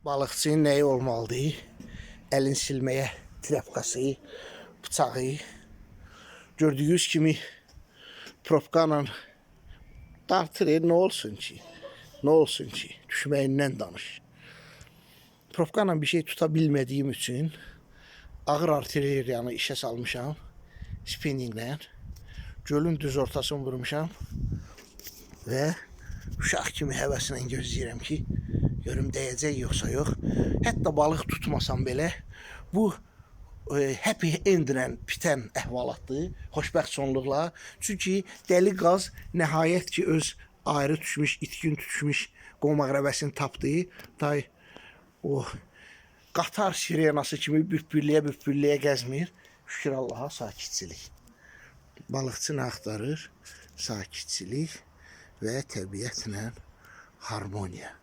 Balıqçının nəyi olmalıdır? Əlin silməyə trəpkası, bıçağı. Gördüyünüz kimi propkanla dartır, nə olsun ki? Nə olsun ki? Düşməyindən danış. Propkanla bir şey tuta bilmədiyim üçün ağır artilleriyanı işə salmışam. Spinninglə. Gölün düz ortasını vurmuşam. Və uşaq kimi həvəslə gözləyirəm ki, görüm dəyəcək yoxsa yox. Hətta balıq tutmasam belə bu happy endlə bitən əhvalatdır, xoşbəxt sonluqla. Çünki dəli qaz nəhayət ki öz ayrı düşmüş, itkin düşmüş qomaq-rəvəsini tapdı. Day o qatar sirenası kimi büppürləyə gəzmir. Şükür Allaha sakitçilik. Balıqçını axtarır, sakitçilik və təbiətlə harmoniya.